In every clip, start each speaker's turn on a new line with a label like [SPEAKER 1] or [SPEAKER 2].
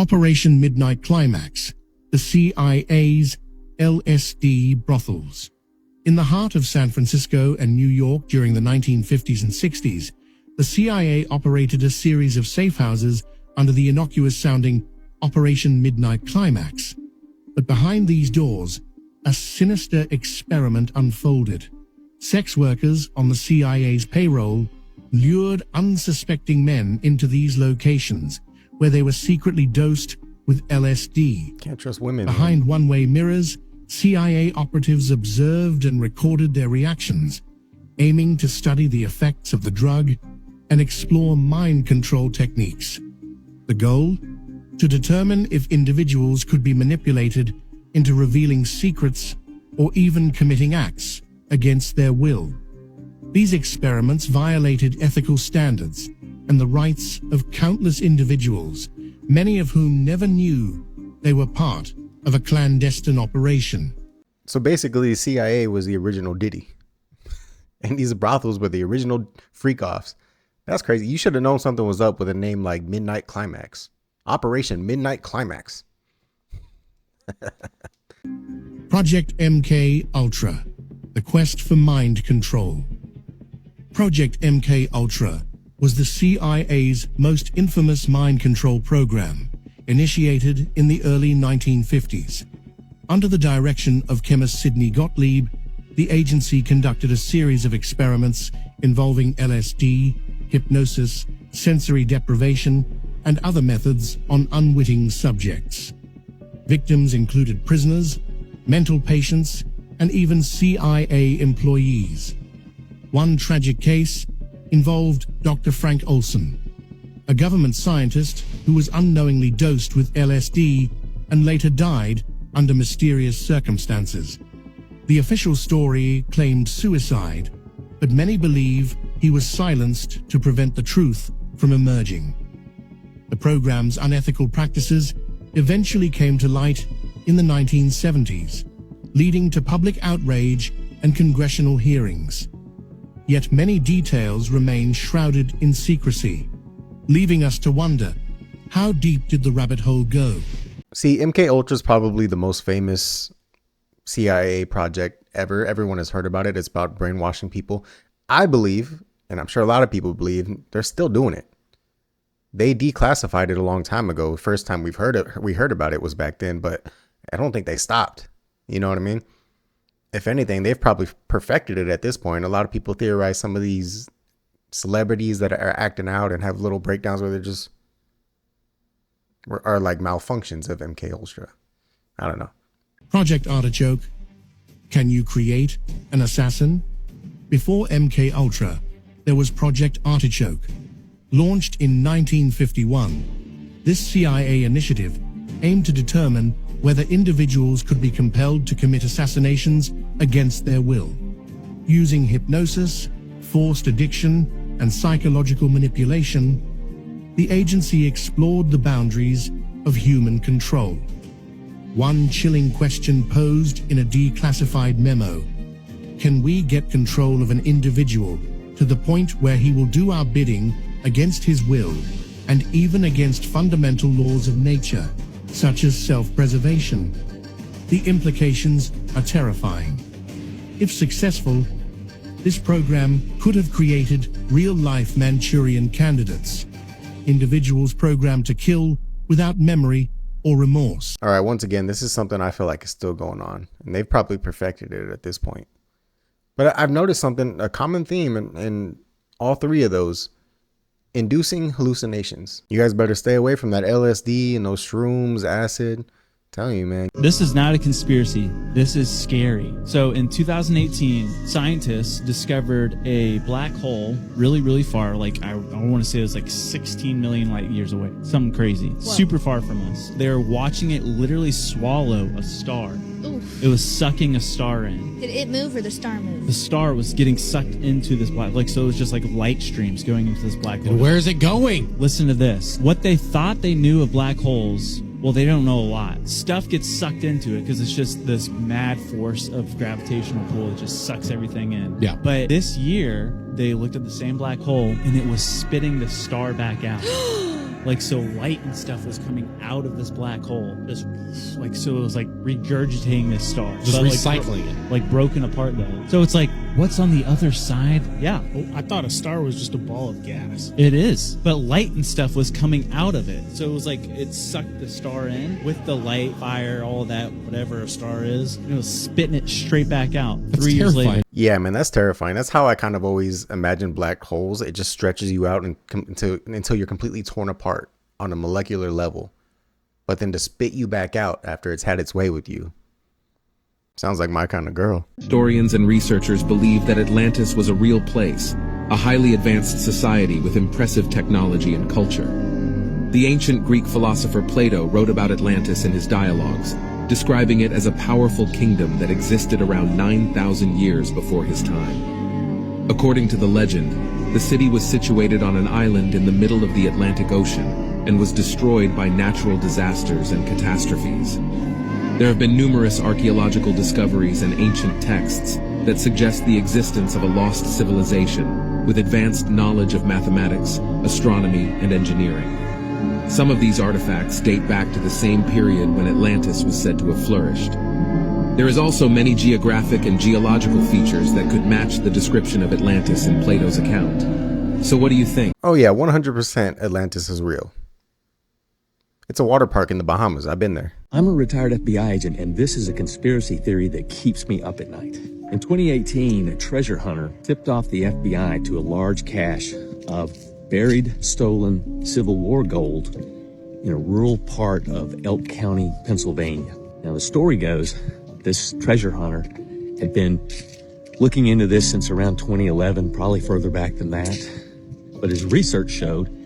[SPEAKER 1] Operation Midnight Climax, the CIA's LSD brothels. In the heart of San Francisco and New York during the 1950s and 60s, the CIA operated a series of safe houses under the innocuous-sounding Operation Midnight Climax. But behind these doors, a sinister experiment unfolded. Sex workers on the CIA's payroll lured unsuspecting men into these locations, where they were secretly dosed with LSD.
[SPEAKER 2] Can't trust women.
[SPEAKER 1] Behind one-way mirrors, CIA operatives observed and recorded their reactions, aiming to study the effects of the drug and explore mind control techniques. The goal? To determine if individuals could be manipulated into revealing secrets or even committing acts against their will. These experiments violated ethical standards and the rights of countless individuals, many of whom never knew they were part of a clandestine operation.
[SPEAKER 2] So basically, CIA was the original Diddy. And these brothels were the original freak-offs. That's crazy. You should have known something was up with a name like Midnight Climax. Operation Midnight Climax.
[SPEAKER 1] Project MK Ultra, the quest for mind control. Project MK Ultra was the CIA's most infamous mind control program, initiated in the early 1950s. Under the direction of chemist Sidney Gottlieb, the agency conducted a series of experiments involving LSD, hypnosis, sensory deprivation, and other methods on unwitting subjects. Victims included prisoners, mental patients, and even CIA employees. One tragic case involved Dr. Frank Olson, a government scientist who was unknowingly dosed with LSD and later died under mysterious circumstances. The official story claimed suicide, but many believe he was silenced to prevent the truth from emerging. The program's unethical practices eventually came to light in the 1970s, leading to public outrage and congressional hearings. Yet many details remain shrouded in secrecy, leaving us to wonder, how deep did the rabbit hole go?
[SPEAKER 2] See, MK Ultra is probably the most famous CIA project ever. Everyone has heard about it. It's about brainwashing people. I believe, and I'm sure a lot of people believe, they're still doing it. They declassified it a long time ago. First time we heard about it was back then, but I don't think they stopped. You know what I mean? If anything, they've probably perfected it at this point. A lot of people theorize some of these celebrities that are acting out and have little breakdowns where they're just are like malfunctions of MK Ultra. I don't know.
[SPEAKER 1] Project Artichoke. Can you create an assassin? Before MK Ultra, there was Project Artichoke. Launched in 1951, this CIA initiative aimed to determine whether individuals could be compelled to commit assassinations against their will. Using hypnosis, forced addiction, and psychological manipulation, the agency explored the boundaries of human control. One chilling question posed in a declassified memo: can we get control of an individual to the point where he will do our bidding against his will and even against fundamental laws of nature, such as self-preservation? The implications are terrifying. If successful, this program could have created real-life Manchurian candidates, individuals programmed to kill without memory or remorse.
[SPEAKER 2] All right, once again, this is something I feel like is still going on, and they've probably perfected it at this point. But I've noticed something, a common theme in all three of those: inducing hallucinations. You guys better stay away from that LSD and those shrooms, acid. I'm telling you, man.
[SPEAKER 3] This is not a conspiracy. This is scary. So in 2018, scientists discovered a black hole really, really far. Like I want to say it was like 16 million light years away. Something crazy. Whoa. Super far from us. They were watching it literally swallow a star. Oof. It was sucking a star in.
[SPEAKER 4] Did it move or the star move?
[SPEAKER 3] The star was getting sucked into this black, so it was just like light streams going into this black hole.
[SPEAKER 5] And where is it going?
[SPEAKER 3] Listen to this. What they thought they knew of black holes, well, they don't know a lot. Stuff gets sucked into it because it's just this mad force of gravitational pull that just sucks everything in.
[SPEAKER 5] Yeah.
[SPEAKER 3] But this year, they looked at the same black hole and it was spitting the star back out. Like, so light and stuff was coming out of this black hole, just like, so it was like regurgitating this star,
[SPEAKER 4] Just
[SPEAKER 3] but,
[SPEAKER 4] recycling it.
[SPEAKER 3] like broken apart though. So it's like, what's on the other side? Yeah,
[SPEAKER 5] Oh, I thought a star was just a ball of gas.
[SPEAKER 3] it is. But light and stuff was coming out of it. So it was like it sucked the star in with the light, fire, all that, whatever a star is. And it was spitting it straight back out.
[SPEAKER 4] That's
[SPEAKER 3] 3 years later.
[SPEAKER 4] terrifying.
[SPEAKER 2] Yeah, man, that's terrifying. That's how I kind of always imagine black holes. It just stretches you out until you're completely torn apart on a molecular level, but then to spit you back out after it's had its way with you. Sounds like my kind of girl.
[SPEAKER 6] Historians and researchers believe that Atlantis was a real place, a highly advanced society with impressive technology and culture. The ancient Greek philosopher Plato wrote about Atlantis in his dialogues, describing it as a powerful kingdom that existed around 9,000 years before his time. According to the legend, the city was situated on an island in the middle of the Atlantic Ocean and was destroyed by natural disasters and catastrophes. There have been numerous archaeological discoveries and ancient texts that suggest the existence of a lost civilization with advanced knowledge of mathematics, astronomy, and engineering. Some of these artifacts date back to the same period when Atlantis was said to have flourished. There is also many geographic and geological features that could match the description of Atlantis in Plato's account. So what do you think?
[SPEAKER 2] Oh yeah, 100% Atlantis is real. It's a water park in the Bahamas. I've been there.
[SPEAKER 7] I'm a retired FBI agent, and this is a conspiracy theory that keeps me up at night. In 2018, a treasure hunter tipped off the FBI to a large cache of buried, stolen Civil War gold in a rural part of Elk County, Pennsylvania. Now, the story goes, this treasure hunter had been looking into this since around 2011, probably further back than that. But his research showed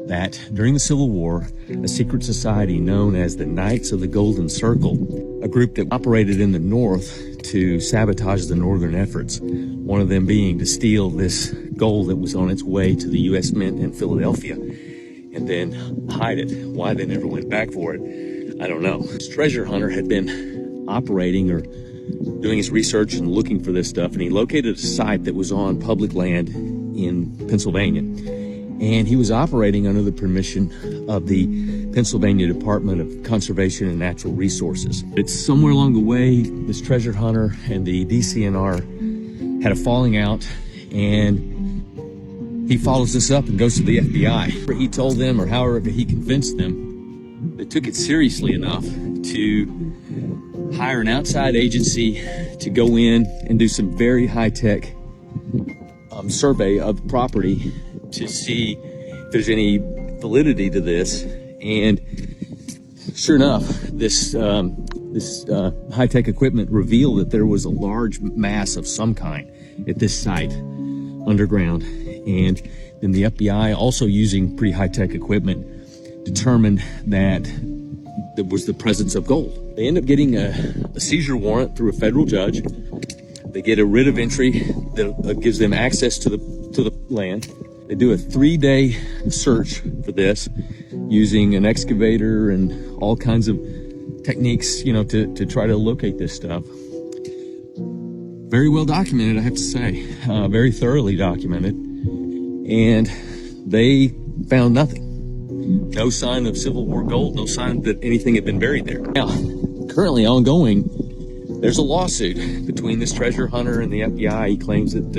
[SPEAKER 7] that during the Civil War, a secret society known as the Knights of the Golden Circle, a group that operated in the North to sabotage the Northern efforts, one of them being to steal this gold that was on its way to the U.S. Mint in Philadelphia and then hide it. Why they never went back for it, I don't know. This treasure hunter had been operating or doing his research and looking for this stuff, and he located a site that was on public land in Pennsylvania. And he was operating under the permission of the Pennsylvania Department of Conservation and Natural Resources. It's somewhere along the way, this treasure hunter and the DCNR had a falling out, and he follows this up and goes to the FBI. He told them, or however he convinced them, they took it seriously enough to hire an outside agency to go in and do some very high-tech survey of the property to see if there's any validity to this. And sure enough, this high-tech equipment revealed that there was a large mass of some kind at this site underground. And then the FBI, also using pretty high-tech equipment, determined that there was the presence of gold. They end up getting a seizure warrant through a federal judge. They get a writ of entry that gives them access to the land. They do a 3-day search for this using an excavator and all kinds of techniques, to try to locate this stuff. Very well documented, I have to say, very thoroughly documented. And they found nothing. No sign of Civil War gold, no sign that anything had been buried there. Now, currently ongoing, there's a lawsuit between this treasure hunter and the FBI. He claims that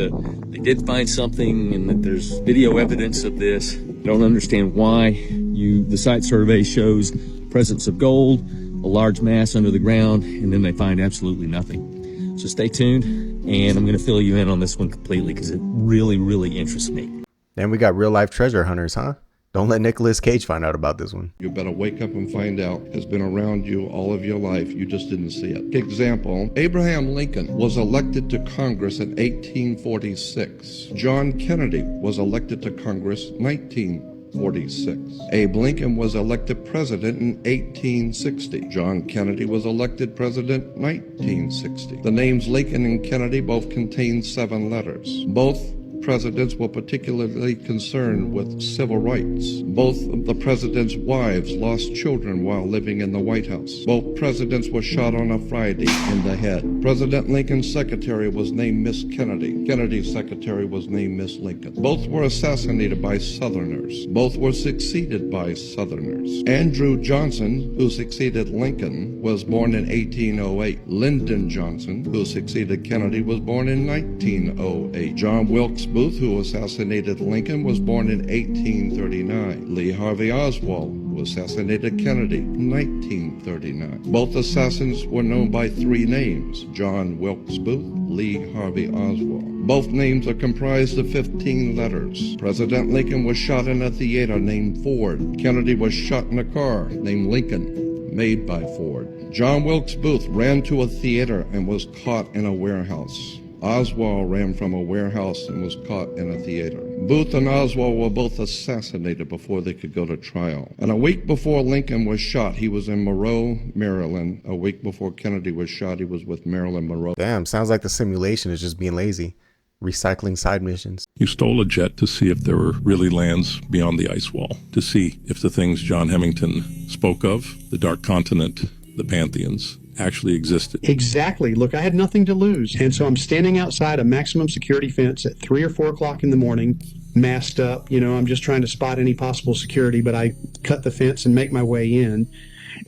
[SPEAKER 7] they did find something and that there's video evidence of this. I don't understand why the site survey shows presence of gold, a large mass under the ground, and then they find absolutely nothing. So stay tuned, and I'm going to fill you in on this one completely because it really, really interests me.
[SPEAKER 2] And we got real life treasure hunters, huh? Don't let Nicolas Cage find out about this one.
[SPEAKER 8] You better wake up and find out. It's been around you all of your life. You just didn't see it. Example, Abraham Lincoln was elected to Congress in 1846. John Kennedy was elected to Congress 1946. Abe Lincoln was elected president in 1860. John Kennedy was elected president 1960. The names Lincoln and Kennedy both contain 7 letters. Both presidents were particularly concerned with civil rights. Both of the president's wives lost children while living in the White House. Both presidents were shot on a Friday in the head. President Lincoln's secretary was named Miss Kennedy. Kennedy's secretary was named Miss Lincoln. Both were assassinated by Southerners. Both were succeeded by Southerners. Andrew Johnson, who succeeded Lincoln, was born in 1808. Lyndon Johnson, who succeeded Kennedy, was born in 1908. John Wilkes Booth, who assassinated Lincoln, was born in 1839. Lee Harvey Oswald, who assassinated Kennedy, 1939. Both assassins were known by three names: John Wilkes Booth, Lee Harvey Oswald. Both names are comprised of 15 letters. President Lincoln was shot in a theater named Ford. Kennedy was shot in a car named Lincoln, made by Ford. John Wilkes Booth ran to a theater and was caught in a warehouse. Oswald ran from a warehouse and was caught in a theater. Booth and Oswald were both assassinated before they could go to trial. And a week before Lincoln was shot, he was in Monroe, Maryland. A week before Kennedy was shot, he was with Marilyn Monroe.
[SPEAKER 2] Damn, sounds like the simulation is just being lazy. Recycling side missions.
[SPEAKER 4] You stole a jet to see if there were really lands beyond the ice wall, to see if the things John Hemington spoke of, the Dark Continent, the Pantheons, actually existed.
[SPEAKER 9] Exactly. Look, I had nothing to lose. And so I'm standing outside a maximum security fence at 3 or 4 o'clock in the morning, masked up. You know, I'm just trying to spot any possible security, but I cut the fence and make my way in.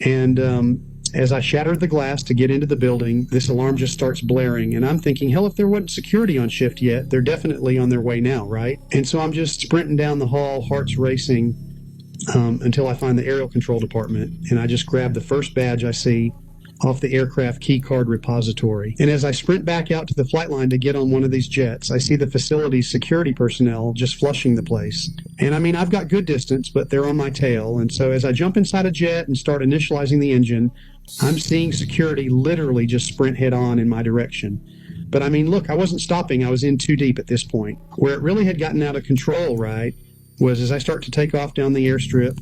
[SPEAKER 9] And as I shattered the glass to get into the building, this alarm just starts blaring. And I'm thinking, hell, if there wasn't security on shift yet, they're definitely on their way now, right? And so I'm just sprinting down the hall, hearts racing, until I find the aerial control department. And I just grab the first badge I see off the aircraft key card repository. And as I sprint back out to the flight line to get on one of these jets, I see the facility's security personnel just flushing the place. And I mean, I've got good distance, but they're on my tail. And so as I jump inside a jet and start initializing the engine, I'm seeing security literally just sprint head on in my direction. But I mean, look, I wasn't stopping. I was in too deep at this point. Where it really had gotten out of control, right, was as I start to take off down the airstrip,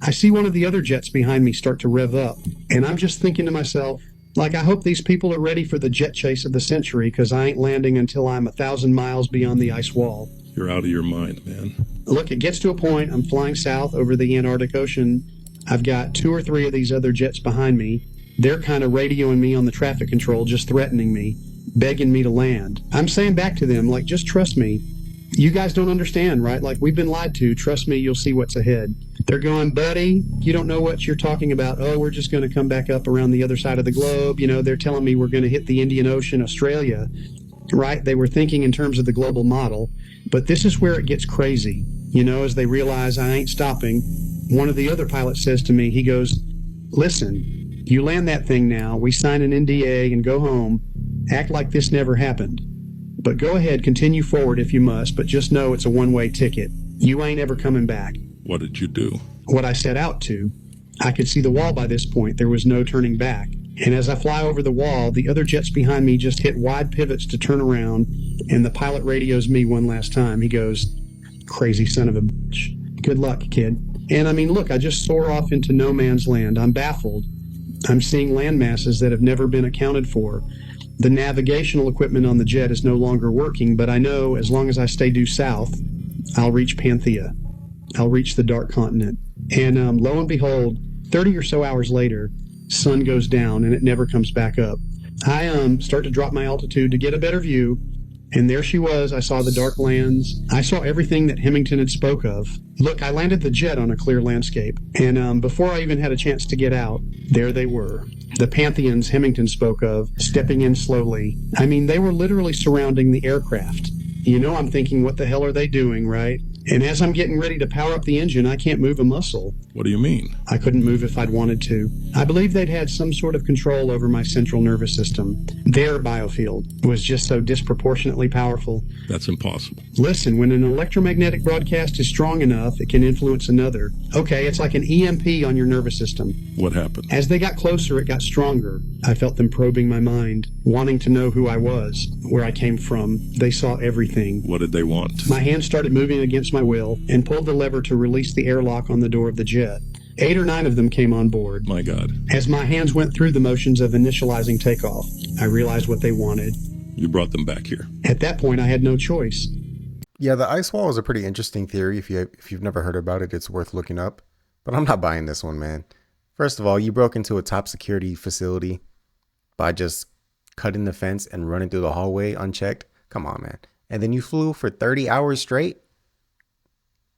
[SPEAKER 9] I see one of the other jets behind me start to rev up. And I'm just thinking to myself, like, I hope these people are ready for the jet chase of the century, because I ain't landing until I'm 1,000 miles beyond the ice wall.
[SPEAKER 4] You're out of your mind, man.
[SPEAKER 9] Look, it gets to a point, I'm flying south over the Antarctic Ocean. I've got 2 or 3 of these other jets behind me. They're kind of radioing me on the traffic control, just threatening me, begging me to land. I'm saying back to them, like, just trust me. You guys don't understand, right? Like, we've been lied to. Trust me, you'll see what's ahead. They're going, buddy, you don't know what you're talking about. Oh, we're just going to come back up around the other side of the globe. You know, they're telling me we're going to hit the Indian Ocean, Australia, right? They were thinking in terms of the global model. But this is where it gets crazy. You know, as they realize I ain't stopping, one of the other pilots says to me, he goes, listen, you land that thing now, we sign an NDA and go home, act like this never happened. But go ahead, continue forward if you must, but just know it's a one-way ticket. You ain't ever coming back.
[SPEAKER 4] What did you do?
[SPEAKER 9] What I set out to. I could see the wall by this point. There was no turning back. And as I fly over the wall, the other jets behind me just hit wide pivots to turn around, and the pilot radios me one last time. He goes, crazy son of a bitch. Good luck, kid. And I mean, look, I just soar off into no man's land. I'm baffled. I'm seeing land masses that have never been accounted for. The navigational equipment on the jet is no longer working, but I know as long as I stay due south, I'll reach Panthea. I'll reach the Dark Continent. And lo and behold, 30 or so hours later, sun goes down and it never comes back up. I start to drop my altitude to get a better view, and there she was. I saw the dark lands. I saw everything that Hemington had spoke of. Look, I landed the jet on a clear landscape, and before I even had a chance to get out, there they were. The Pantheons Hemington spoke of, stepping in slowly. I mean, they were literally surrounding the aircraft. You know, I'm thinking, what the hell are they doing, right? And as I'm getting ready to power up the engine, I can't move a muscle.
[SPEAKER 4] What do you mean?
[SPEAKER 9] I couldn't move if I'd wanted to. I believe they'd had some sort of control over my central nervous system. Their biofield was just so disproportionately powerful.
[SPEAKER 4] That's impossible.
[SPEAKER 9] Listen, when an electromagnetic broadcast is strong enough, it can influence another. Okay, it's like an EMP on your nervous system.
[SPEAKER 4] What happened?
[SPEAKER 9] As they got closer, it got stronger. I felt them probing my mind, wanting to know who I was, where I came from. They saw everything.
[SPEAKER 4] What did they want?
[SPEAKER 9] My hand started moving against my will and pulled the lever to release the airlock on the door of the jet. 8 or 9 of them came on board.
[SPEAKER 4] My God.
[SPEAKER 9] As my hands went through the motions of initializing takeoff, I realized what they wanted.
[SPEAKER 4] You brought them back here.
[SPEAKER 9] At that point, I had no choice.
[SPEAKER 2] Yeah, the ice wall is a pretty interesting theory. If you've never heard about it, it's worth looking up. But I'm not buying this one, man. First of all, you broke into a top security facility by just cutting the fence and running through the hallway unchecked. Come on, man. And then you flew for 30 hours straight?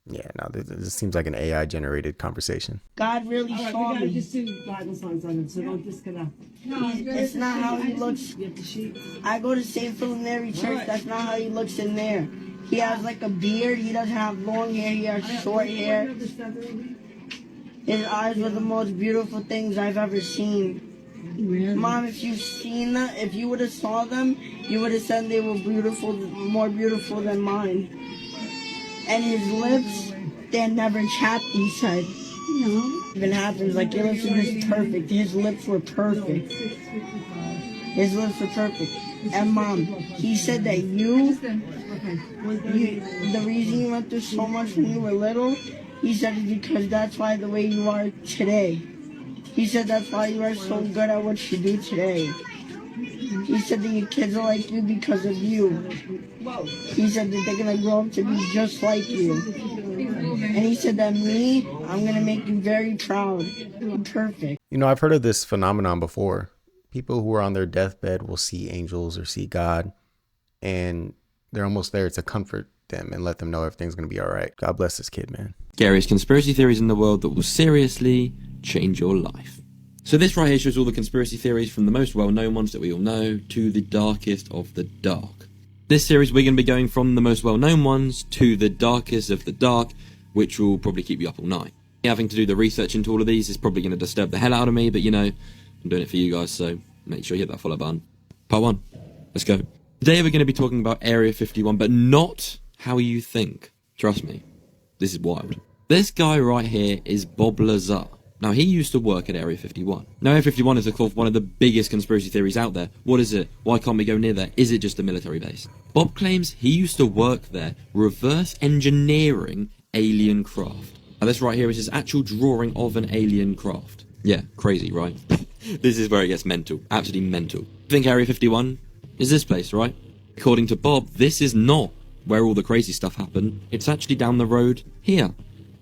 [SPEAKER 2] Yeah, no, this seems like an AI generated conversation.
[SPEAKER 10] God really saw me. Just do Bible songs on him, so don't disconnect. It's not how he looks. I go to St. Preliminary Church. That's not how he looks in there. He has like a beard. He doesn't have long hair. He has short hair. His eyes were the most beautiful things I've ever seen. Mom, if you've seen them, if you would have saw them, you would have said they were beautiful, more beautiful than mine. And his lips, they're never chapped, he said. It even happens, like your lips are just perfect. His lips were perfect. His lips were perfect. And Mom, he said that the reason you went through so much when you were little, he said it's because that's why the way you are today. He said that's why you are so good at what you do today. He said that your kids are like you because of you. He said that they're going to grow up to be just like you. And he said that me, I'm going to make you very proud. Perfect.
[SPEAKER 2] You know, I've heard of this phenomenon before. People who are on their deathbed will see angels or see God, and they're almost there to comfort them and let them know everything's going to be all right. God bless this kid, man.
[SPEAKER 11] Scariest conspiracy theories in the world that will seriously change your life. So this right here shows all the conspiracy theories from the most well-known ones that we all know to the darkest of the dark. This series we're going to be going from the most well-known ones to the darkest of the dark, which will probably keep you up all night. Having to do the research into all of these is probably going to disturb the hell out of me, but you know, I'm doing it for you guys, so make sure you hit that follow button. Part 1. Let's go. Today we're going to be talking about Area 51, but not how you think. Trust me, this is wild. This guy right here is Bob Lazar. Now, he used to work at Area 51. Now, Area 51 is, of course, one of the biggest conspiracy theories out there. What is it? Why can't we go near there? Is it just a military base? Bob claims he used to work there, reverse engineering alien craft. Now, this right here is his actual drawing of an alien craft. Yeah, crazy, right? This is where it gets mental. Absolutely mental. I think Area 51 is this place, right? According to Bob, this is not where all the crazy stuff happened. It's actually down the road here,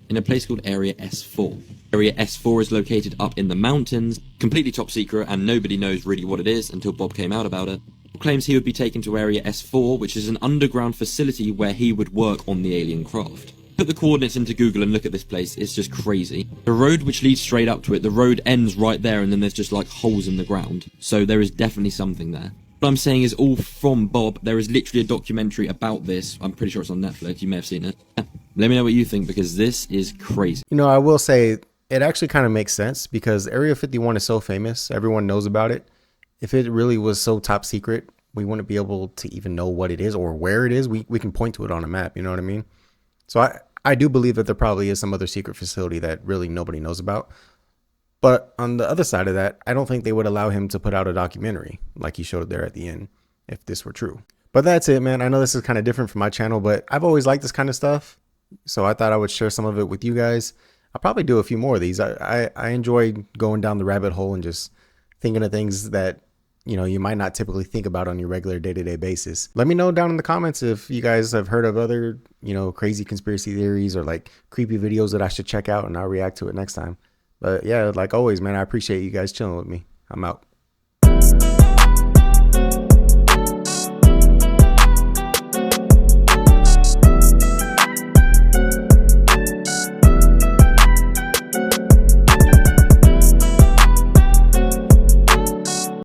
[SPEAKER 11] in a place called Area S4. Area S4 is located up in the mountains, completely top secret, and nobody knows really what it is until Bob came out about it. Bob claims he would be taken to Area S4, which is an underground facility where he would work on the alien craft. Put the coordinates into Google and look at this place, it's just crazy. The road which leads straight up to it, the road ends right there, and then there's just like holes in the ground. So there is definitely something there. What I'm saying is all from Bob. There is literally a documentary about this. I'm pretty sure it's on Netflix. You may have seen it. Let me know what you think, because this is crazy.
[SPEAKER 2] You know, I will say it actually kind of makes sense because Area 51 is so famous. Everyone knows about it. If it really was so top secret, we wouldn't be able to even know what it is or where it is. We can point to it on a map. You know what I mean? So I do believe that there probably is some other secret facility that really nobody knows about. But on the other side of that, I don't think they would allow him to put out a documentary like he showed there at the end if this were true. But that's it, man. I know this is kind of different from my channel, but I've always liked this kind of stuff. So I thought I would share some of it with you guys. I'll probably do a few more of these. I enjoy going down the rabbit hole and just thinking of things that, you know, you might not typically think about on your regular day-to-day basis. Let me know down in the comments if you guys have heard of other, you know, crazy conspiracy theories or like creepy videos that I should check out, and I'll react to it next time. But yeah, like always, man, I appreciate you guys chilling with me. I'm out.